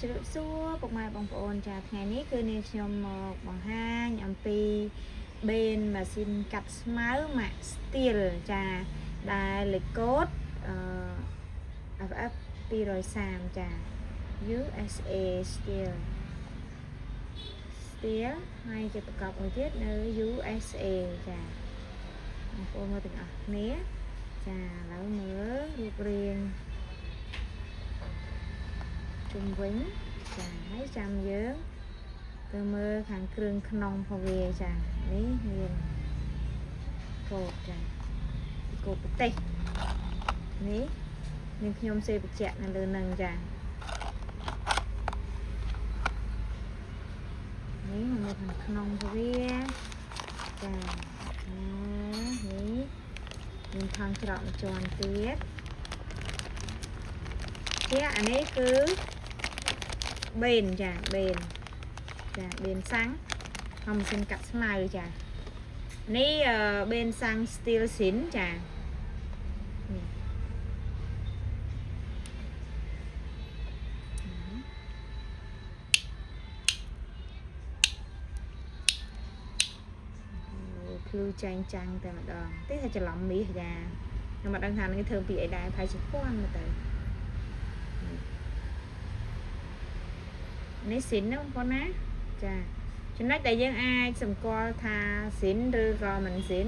ជ្រាបសួរពុកម៉ែបងប្អូនចាថ្ងៃនេះគឺនាងខ្ញុំមកបង្ហាញអំពីបេនម៉ាស៊ីនកាត់ស្មៅ Max Steel ចាដែលលេខកូដFF 230ចា USA Steel ហើយជាប្រកបមួយទៀតនៅ USA ចាបងប្អូនមើលទាំងអស់គ្នាចាឥឡូវមើលរូបរាងជុំវិញចាហើយចាំយើងទៅមើលខាងគ្រឿងក្នុងផងវាចានេះមានកូដចាកូដប្រទេសនេះមានខ្ញុំសេបញ្ជាក់នៅលើនឹងចានេះមកខាងក្នុងផងវាចានេះមានថង់ច្រកមួយជាន់ទៀតអានេះគឺបេនចាបេនសាំងម៉ាស៊ីនកាត់ស្មៅចានេះបេនសាំង Steel Sin ចានេះភ្លឺចាញ់ចាំងតែម្ដងទេថាច្រឡំមាសចាខ្ញុំមិនដឹងថានឹងធ្វើពីអីដែរផៃជប៉ុនមកទៅនេះស៊ីនណាបងប្អូនណាចាចំណុចដែលយើងអាចសម្គាល់ថាស៊ីនឬក៏មិនស៊ីន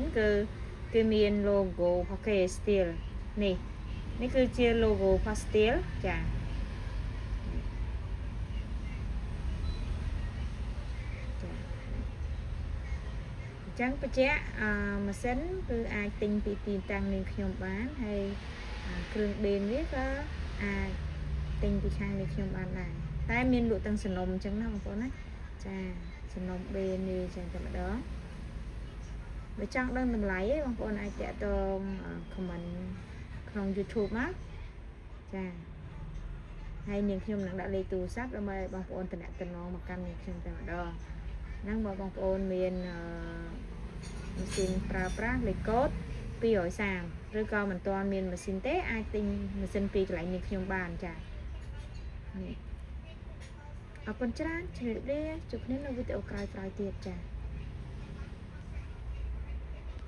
គឺមាន logo Poké Steel នេះគឺជា logo Steel ចាអញ្ចឹងបញ្ជាក់ម៉ាស៊ីនគឺអាចទិញពីទីតាំងនាងខ្ញុំបានហើយគ្រឿងដេរនេះក៏អាចទិញពីខាងនាងខ្ញុំបានដែរតែមានលក់ទាំងសំណុំអញ្ចឹងណាបងប្អូនណាចាសំណុំបេនេះអញ្ចឹងតែម្ដងបើចង់ដឹងតម្លៃឯងបងប្អូនអាចតាក់ទង comment ក្នុង YouTube មកចាហើយនាងខ្ញុំនឹងដាក់លេខទូរស័ព្ទដើម្បីឲ្យបងប្អូនតំណមកកាន់នាងខ្ញុំតែម្ដងហ្នឹងបើបងប្អូនមានម៉ាស៊ីនប្រើប្រាស់លេខកូដ230ឬក៏មិនទាន់មានម៉ាស៊ីនទេអាចទិញម៉ាស៊ីនពីកន្លែងនាងខ្ញុំបានចានេះអរគុណច្រើនជ្រាបលាជួបគ្នានៅវីដេអូក្រោយៗទៀតចា៎